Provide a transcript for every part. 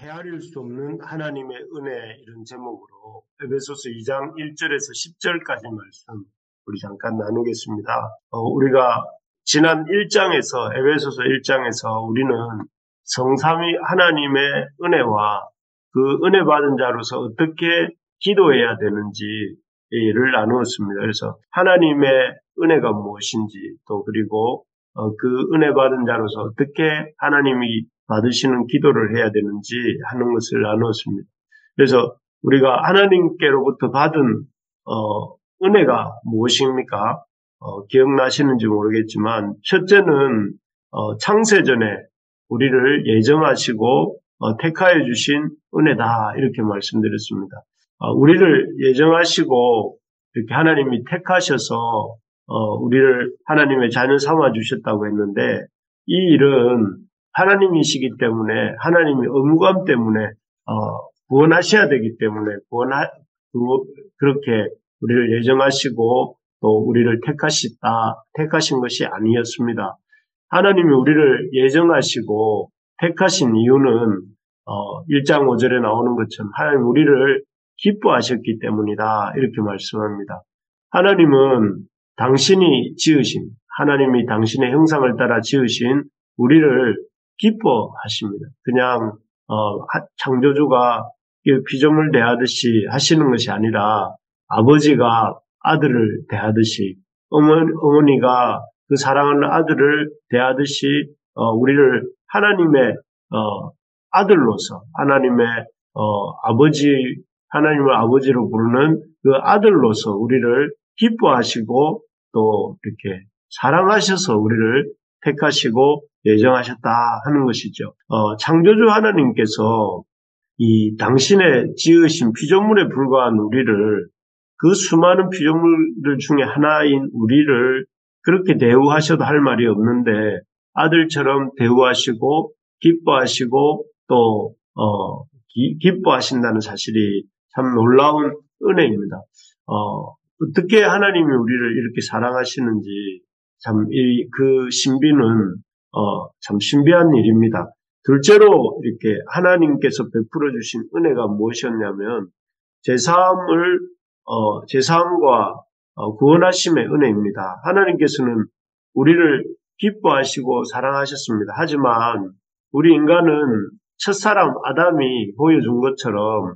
헤아릴 수 없는 하나님의 은혜 이런 제목으로 에베소서 2장 1절에서 10절까지 말씀 우리 잠깐 나누겠습니다. 우리가 지난 1장에서 에베소서 1장에서 우리는 성삼위 하나님의 은혜와 그 은혜 받은 자로서 어떻게 기도해야 되는지를 나누었습니다. 그래서 하나님의 은혜가 무엇인지 또 그리고 그 은혜 받은 자로서 어떻게 하나님이 받으시는 기도를 해야 되는지 하는 것을 나누었습니다. 그래서 우리가 하나님께로부터 받은 은혜가 무엇입니까? 기억나시는지 모르겠지만 첫째는 창세전에 우리를 예정하시고 택하여 주신 은혜다 이렇게 말씀드렸습니다. 우리를 예정하시고 이렇게 하나님이 택하셔서 우리를 하나님의 자녀 삼아 주셨다고 했는데 이 일은 하나님이시기 때문에 하나님의 의무감 때문에 구원하셔야 되기 때문에 그렇게 우리를 예정하시고 또 우리를 택하신 것이 아니었습니다. 하나님이 우리를 예정하시고 택하신 이유는 1장 5절에 나오는 것처럼 하나님 우리를 기뻐하셨기 때문이다 이렇게 말씀합니다. 하나님은 당신이 지으신 하나님이 당신의 형상을 따라 지으신 우리를 기뻐하십니다. 그냥 창조주가 피조물 대하듯이 하시는 것이 아니라 아버지가 아들을 대하듯이 어머니가 그 사랑하는 아들을 대하듯이 우리를 하나님의 아들로서 하나님의 하나님을 아버지로 부르는 그 아들로서 우리를 기뻐하시고 또 이렇게 사랑하셔서 우리를 택하시고 예정하셨다 하는 것이죠. 창조주 하나님께서 이 당신의 지으신 피조물에 불과한 우리를 그 수많은 피조물들 중에 하나인 우리를 그렇게 대우하셔도 할 말이 없는데 아들처럼 대우하시고 기뻐하시고 또 기뻐하신다는 사실이 참 놀라운 은혜입니다. 어떻게 하나님이 우리를 이렇게 사랑하시는지 참 그 신비는 참 신비한 일입니다. 둘째로 이렇게 하나님께서 베풀어 주신 은혜가 무엇이었냐면 제사함과 구원하심의 은혜입니다. 하나님께서는 우리를 기뻐하시고 사랑하셨습니다. 하지만 우리 인간은 첫사람 아담이 보여준 것처럼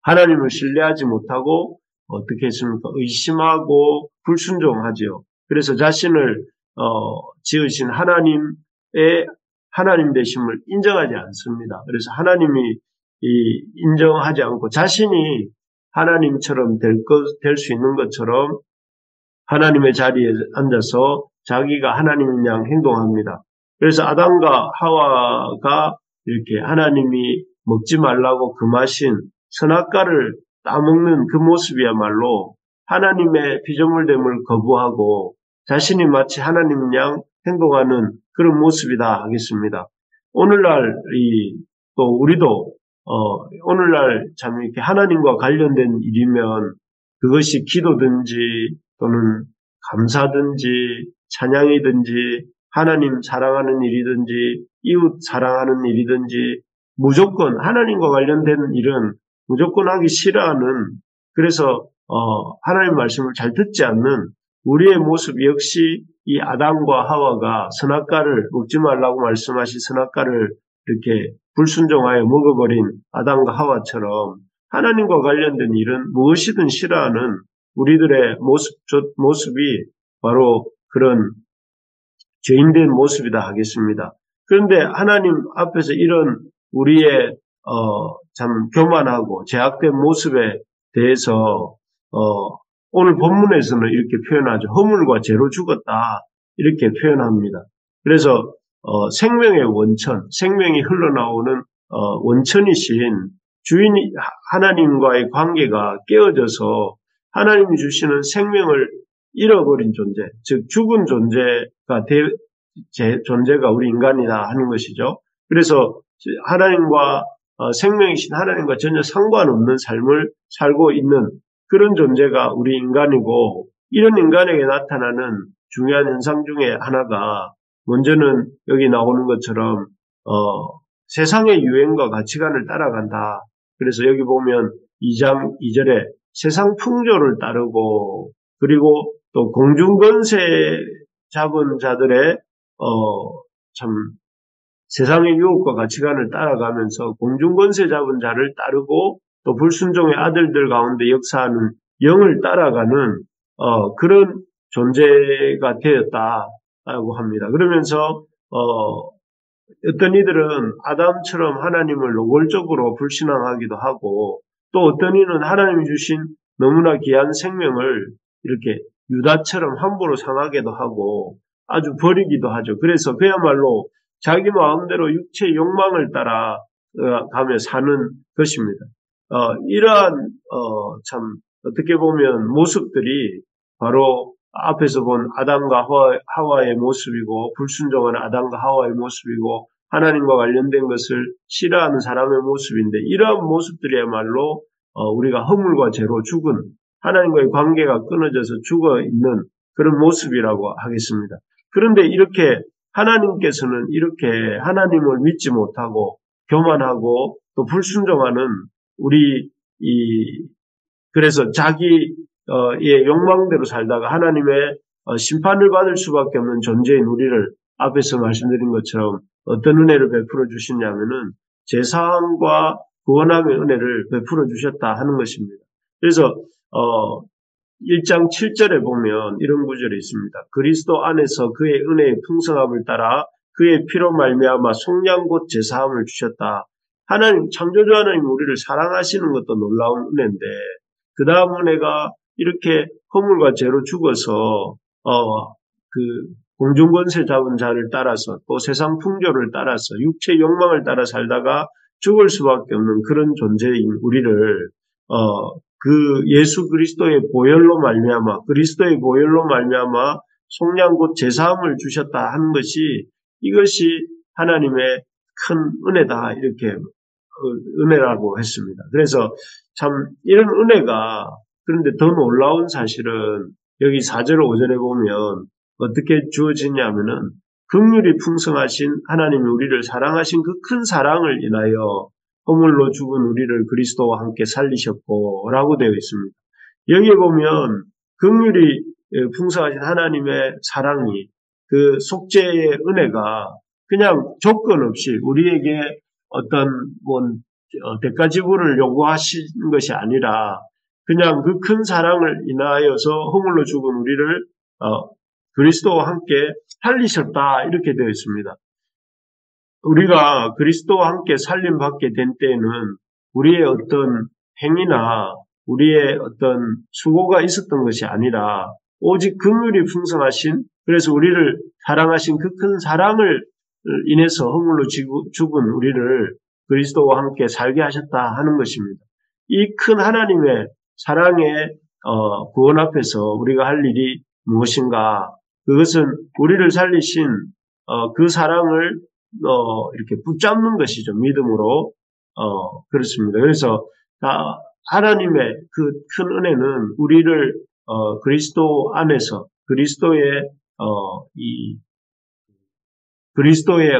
하나님을 신뢰하지 못하고 어떻게 했습니까? 의심하고 불순종하지요. 그래서 자신을 지으신 하나님의 하나님 되심을 인정하지 않습니다. 그래서 하나님이 인정하지 않고 자신이 하나님처럼 될 수 있는 것처럼 하나님의 자리에 앉아서 자기가 하나님인 양 행동합니다. 그래서 아담과 하와가 이렇게 하나님이 먹지 말라고 금하신 선악과를 따먹는 그 모습이야말로 하나님의 피조물됨을 거부하고 자신이 마치 하나님 양 행동하는 그런 모습이다 하겠습니다. 오늘날 또 우리도 오늘날 참 이렇게 하나님과 관련된 일이면 그것이 기도든지 또는 감사든지 찬양이든지 하나님 사랑하는 일이든지 이웃 사랑하는 일이든지 무조건 하나님과 관련된 일은 무조건 하기 싫어하는 그래서 하나님 말씀을 잘 듣지 않는 우리의 모습 역시 이 아담과 하와가 선악과를 먹지 말라고 말씀하신 선악과를 이렇게 불순종하여 먹어버린 아담과 하와처럼 하나님과 관련된 일은 무엇이든 싫어하는 우리들의 모습이 바로 그런 죄인된 모습이다 하겠습니다. 그런데 하나님 앞에서 이런 우리의 참 교만하고 제약된 모습에 대해서 오늘 본문에서는 이렇게 표현하죠. 허물과 죄로 죽었다 이렇게 표현합니다. 그래서 생명의 원천, 생명이 흘러나오는 원천이신 주인이 하나님과의 관계가 깨어져서 하나님이 주시는 생명을 잃어버린 존재, 즉 죽은 존재가 우리 인간이다 하는 것이죠. 그래서 하나님과 생명이신 하나님과 전혀 상관없는 삶을 살고 있는 그런 존재가 우리 인간이고 이런 인간에게 나타나는 중요한 현상 중에 하나가 먼저는 여기 나오는 것처럼 세상의 유행과 가치관을 따라간다. 그래서 여기 보면 2장 2절에 세상 풍조를 따르고 그리고 또 공중권세 잡은 자들의 참 세상의 유혹과 가치관을 따라가면서 공중권세 잡은 자를 따르고 또 불순종의 아들들 가운데 역사하는 영을 따라가는 그런 존재가 되었다라고 합니다. 그러면서 어떤 이들은 아담처럼 하나님을 노골적으로 불신앙하기도 하고 또 어떤 이는 하나님이 주신 너무나 귀한 생명을 이렇게 유다처럼 함부로 상하게도 하고 아주 버리기도 하죠. 그래서 그야말로 자기 마음대로 육체의 욕망을 따라 가며 사는 것입니다. 이러한 참 어떻게 보면 모습들이 바로 앞에서 본 아담과 하와의 모습이고 불순종한 아담과 하와의 모습이고 하나님과 관련된 것을 싫어하는 사람의 모습인데 이러한 모습들이야말로 우리가 허물과 죄로 죽은 하나님과의 관계가 끊어져서 죽어 있는 그런 모습이라고 하겠습니다. 그런데 이렇게 하나님께서는 이렇게 하나님을 믿지 못하고 교만하고 또 불순종하는 우리 그래서 자기의 욕망대로 살다가 하나님의 심판을 받을 수밖에 없는 존재인 우리를 앞에서 말씀드린 것처럼 어떤 은혜를 베풀어 주시냐면은 제사함과 구원함의 은혜를 베풀어 주셨다 하는 것입니다. 그래서 1장 7절에 보면 이런 구절이 있습니다. 그리스도 안에서 그의 은혜의 풍성함을 따라 그의 피로 말미암아 속량 곧 제사함을 주셨다. 하나님 창조주 하나님 우리를 사랑하시는 것도 놀라운 은혜인데 그 다음 은혜가 이렇게 허물과 죄로 죽어서 그 공중권세 잡은 자를 따라서 또 세상 풍조를 따라서 육체 욕망을 따라 살다가 죽을 수밖에 없는 그런 존재인 우리를 그 예수 그리스도의 보혈로 말미암아 그리스도의 보혈로 말미암아 속량 곧 제사함을 주셨다 하는 것이 이것이 하나님의 큰 은혜다 이렇게 은혜라고 했습니다. 그래서 참 이런 은혜가 그런데 더 놀라운 사실은 여기 4절 5절에 보면 어떻게 주어지냐면은 긍휼이 풍성하신 하나님이 우리를 사랑하신 그 큰 사랑을 인하여 허물로 죽은 우리를 그리스도와 함께 살리셨고 라고 되어 있습니다. 여기에 보면 긍휼이 풍성하신 하나님의 사랑이 그 속죄의 은혜가 그냥 조건 없이 우리에게 어떤 대가 지불을 요구하신 것이 아니라 그냥 그 큰 사랑을 인하여서 허물로 죽은 우리를 그리스도와 함께 살리셨다 이렇게 되어 있습니다. 우리가 그리스도와 함께 살림받게 된 때에는 우리의 어떤 행위나 우리의 어떤 수고가 있었던 것이 아니라 오직 긍휼이 풍성하신 그래서 우리를 사랑하신 그 큰 사랑을 인해서 허물로 죽은 우리를 그리스도와 함께 살게 하셨다 하는 것입니다. 이 큰 하나님의 사랑의 구원 앞에서 우리가 할 일이 무엇인가? 그것은 우리를 살리신 그 사랑을 이렇게 붙잡는 것이죠. 믿음으로 그렇습니다. 그래서 하나님의 그 큰 은혜는 우리를 그리스도 안에서 그리스도의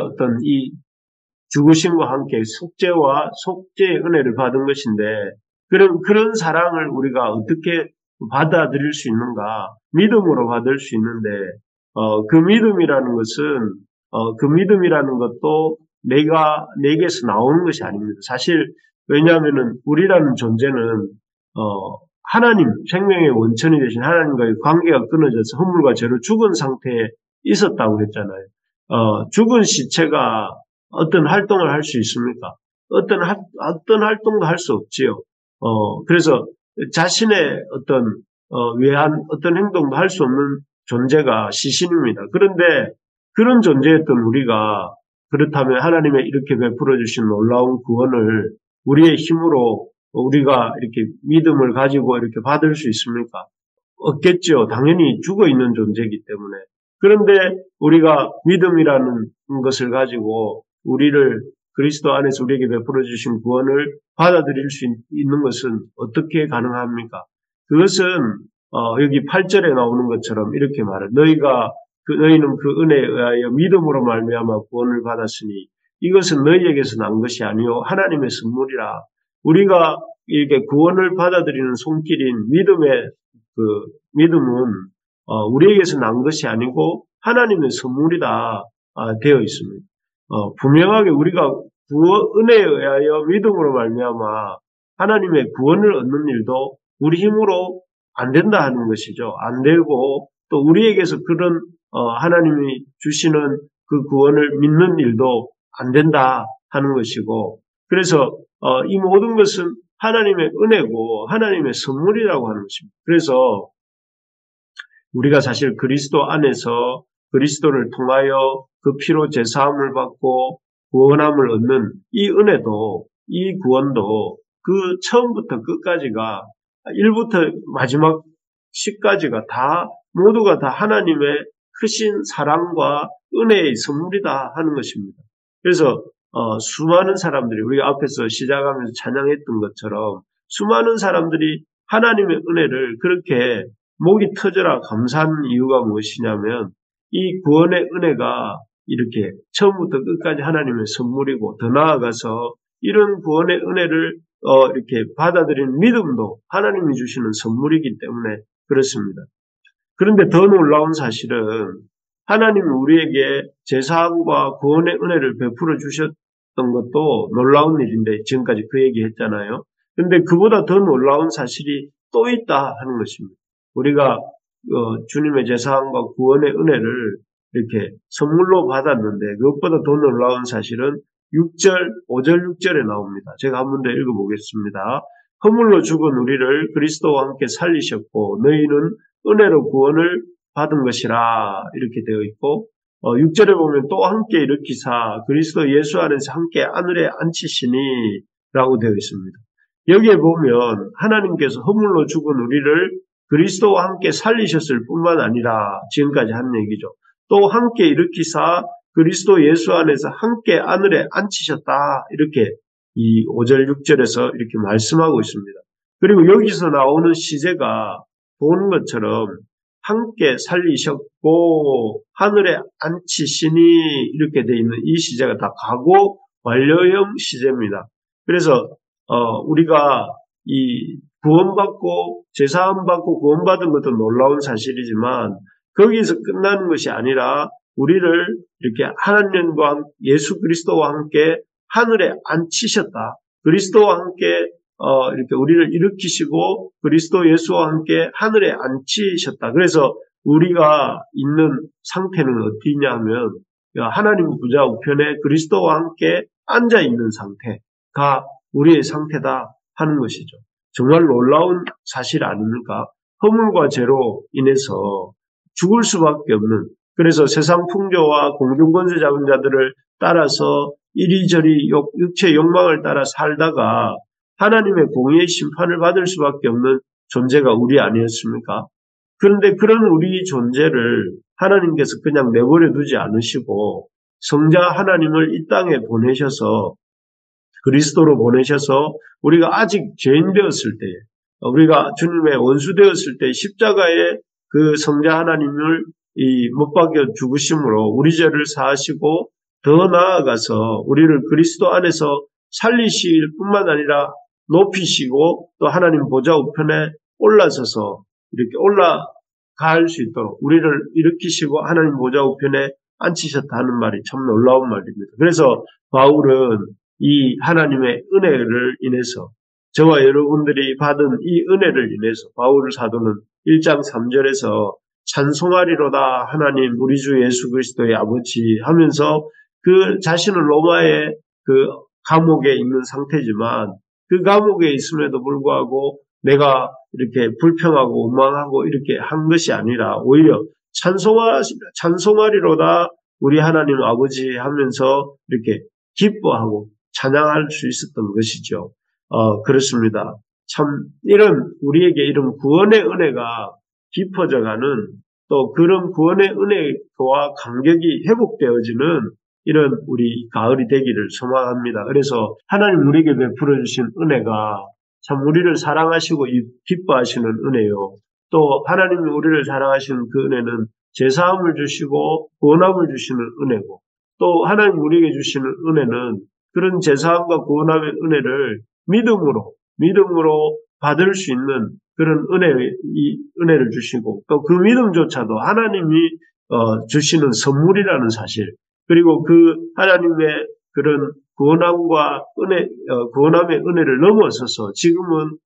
어떤 이 죽으심과 함께 속죄의 은혜를 받은 것인데 그런 사랑을 우리가 어떻게 받아들일 수 있는가? 믿음으로 받을 수 있는데 그 믿음이라는 것은 그 믿음이라는 것도 내게서 나오는 것이 아닙니다. 사실 왜냐하면은 우리라는 존재는 하나님 생명의 원천이 되신 하나님과의 관계가 끊어져서 허물과 죄로 죽은 상태에 있었다고 했잖아요. 죽은 시체가 어떤 활동을 할 수 있습니까? 어떤 활동도 할 수 없지요. 그래서 자신의 어떤 외한 어떤 행동도 할 수 없는 존재가 시신입니다. 그런데 그런 존재였던 우리가 그렇다면 하나님의 이렇게 베풀어 주신 놀라운 구원을 우리의 힘으로 우리가 이렇게 믿음을 가지고 이렇게 받을 수 있습니까? 없겠죠. 당연히 죽어 있는 존재이기 때문에. 그런데 우리가 믿음이라는 것을 가지고 우리를 그리스도 안에서 우리에게 베풀어 주신 구원을 받아들일 수 있는 것은 어떻게 가능합니까? 그것은 여기 8절에 나오는 것처럼 이렇게 말해요. 너희는 그 은혜에 의하여 믿음으로 말미암아 구원을 받았으니 이것은 너희에게서 난 것이 아니요 하나님의 선물이라. 우리가 이렇게 구원을 받아들이는 손길인 믿음은 우리에게서 난 것이 아니고 하나님의 선물이다 되어 있습니다. 분명하게 우리가 은혜에 의하여 믿음으로 말미암아 하나님의 구원을 얻는 일도 우리 힘으로 안 된다 하는 것이죠. 안 되고 또 우리에게서 그런 하나님이 주시는 그 구원을 믿는 일도 안 된다 하는 것이고, 그래서 이 모든 것은 하나님의 은혜고 하나님의 선물이라고 하는 것입니다. 그래서 우리가 사실 그리스도 안에서 그리스도를 통하여 그 피로 제사함을 받고 구원함을 얻는 이 은혜도, 이 구원도 그 처음부터 끝까지가 1부터 마지막 시까지가 모두가 다 하나님의 크신 사랑과 은혜의 선물이다 하는 것입니다. 그래서 수많은 사람들이 우리가 앞에서 시작하면서 찬양했던 것처럼 수많은 사람들이 하나님의 은혜를 그렇게 목이 터져라 감사하는 이유가 무엇이냐면 이 구원의 은혜가 이렇게 처음부터 끝까지 하나님의 선물이고, 더 나아가서 이런 구원의 은혜를 이렇게 받아들이는 믿음도 하나님이 주시는 선물이기 때문에 그렇습니다. 그런데 더 놀라운 사실은 하나님이 우리에게 제사함과 구원의 은혜를 베풀어 주셨던 것도 놀라운 일인데, 지금까지 그 얘기했잖아요. 그런데 그보다 더 놀라운 사실이 또 있다 하는 것입니다. 우리가 주님의 제사함과 구원의 은혜를 이렇게 선물로 받았는데, 그것보다 더 놀라운 사실은 5절 6절에 나옵니다. 제가 한 번 더 읽어보겠습니다. 허물로 죽은 우리를 그리스도와 함께 살리셨고 너희는 은혜로 구원을 받은 것이라 이렇게 되어 있고, 6절에 보면 또 함께 일으키사 그리스도 예수 안에서 함께 하늘에 앉히시니 라고 되어 있습니다. 여기에 보면 하나님께서 허물로 죽은 우리를 그리스도와 함께 살리셨을 뿐만 아니라 지금까지 한 얘기죠. 또 함께 일으키사 그리스도 예수 안에서 함께 하늘에 앉히셨다. 이렇게 이 5절 6절에서 이렇게 말씀하고 있습니다. 그리고 여기서 나오는 시제가 보는 것처럼 함께 살리셨고 하늘에 앉히시니 이렇게 되어 있는 이 시제가 다 과거 완료형 시제입니다. 그래서 우리가 이 구원받고 제사함 받고 구원받은 것도 놀라운 사실이지만 거기서 끝나는 것이 아니라 우리를 이렇게 하나님과 예수 그리스도와 함께 하늘에 앉히셨다. 그리스도와 함께 이렇게 우리를 일으키시고 그리스도 예수와 함께 하늘에 앉히셨다. 그래서 우리가 있는 상태는 어디냐 하면 하나님 보좌 우편에 그리스도와 함께 앉아 있는 상태가 우리의 상태다 하는 것이죠. 정말 놀라운 사실 아닙니까? 허물과 죄로 인해서 죽을 수밖에 없는, 그래서 세상 풍조와 공중권세 잡은 자들을 따라서 이리저리 육체의 욕망을 따라 살다가 하나님의 공의의 심판을 받을 수밖에 없는 존재가 우리 아니었습니까? 그런데 그런 우리 존재를 하나님께서 그냥 내버려 두지 않으시고 성자 하나님을 이 땅에 보내셔서 그리스도로 보내셔서 우리가 아직 죄인 되었을 때에, 우리가 주님의 원수 되었을 때 십자가에 그 성자 하나님을 못 박여 죽으심으로 우리 죄를 사하시고 더 나아가서 우리를 그리스도 안에서 살리실 뿐만 아니라 높이시고 또 하나님 보좌 우편에 올라서서 이렇게 올라갈 수 있도록 우리를 일으키시고 하나님 보좌 우편에 앉히셨다는 말이 참 놀라운 말입니다. 그래서 바울은 이 하나님의 은혜를 인해서, 저와 여러분들이 받은 이 은혜를 인해서 바울 사도는 1장 3절에서 찬송하리로다 하나님 우리 주 예수 그리스도의 아버지 하면서 그 자신은 로마의 그 감옥에 있는 상태지만 그 감옥에 있음에도 불구하고 내가 이렇게 불평하고 원망하고 이렇게 한 것이 아니라 오히려 찬송하리로다 우리 하나님 아버지 하면서 이렇게 기뻐하고 찬양할 수 있었던 것이죠. 그렇습니다. 참 이런 우리에게 이런 구원의 은혜가 깊어져가는, 또 그런 구원의 은혜와 감격이 회복되어지는 이런 우리 가을이 되기를 소망합니다. 그래서 하나님 우리에게 베풀어 주신 은혜가 참 우리를 사랑하시고 기뻐하시는 은혜요. 또 하나님이 우리를 사랑하시는 그 은혜는 제사함을 주시고 구원함을 주시는 은혜고, 또 하나님 우리에게 주시는 은혜는 그런 제사함과 구원함의 은혜를 믿음으로 받을 수 있는 그런 은혜를 주시고 또 그 믿음조차도 하나님이 주시는 선물이라는 사실, 그리고 그 하나님의 그런 구원함의 은혜를 넘어서서 지금은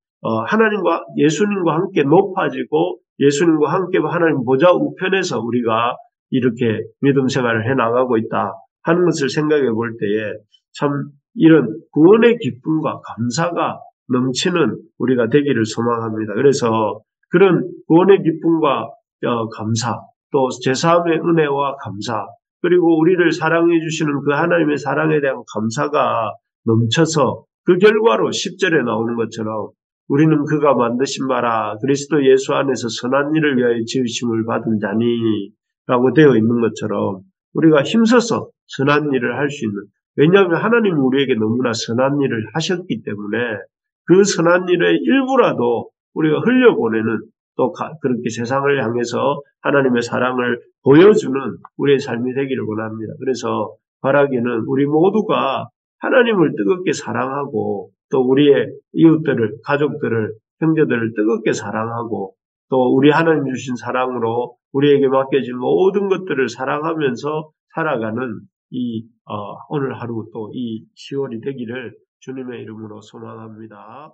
하나님과 예수님과 함께 높아지고 예수님과 함께 하나님 보좌 우편에서 우리가 이렇게 믿음 생활을 해나가고 있다 하는 것을 생각해 볼 때에 참 이런 구원의 기쁨과 감사가 넘치는 우리가 되기를 소망합니다. 그래서 그런 구원의 기쁨과 감사, 또 제사함의 은혜와 감사, 그리고 우리를 사랑해 주시는 그 하나님의 사랑에 대한 감사가 넘쳐서 그 결과로 10절에 나오는 것처럼 우리는 그가 만드신 바라 그리스도 예수 안에서 선한 일을 위하여 지으심을 받은 자니 라고 되어 있는 것처럼 우리가 힘써서 선한 일을 할 수 있는, 왜냐하면 하나님이 우리에게 너무나 선한 일을 하셨기 때문에 그 선한 일의 일부라도 우리가 흘려보내는, 또 그렇게 세상을 향해서 하나님의 사랑을 보여주는 우리의 삶이 되기를 원합니다. 그래서 바라기는 우리 모두가 하나님을 뜨겁게 사랑하고 또 우리의 이웃들을, 가족들을, 형제들을 뜨겁게 사랑하고 또 우리 하나님 주신 사랑으로 우리에게 맡겨진 모든 것들을 사랑하면서 살아가는 오늘 하루 또 이 10월이 되기를 주님의 이름으로 소망합니다.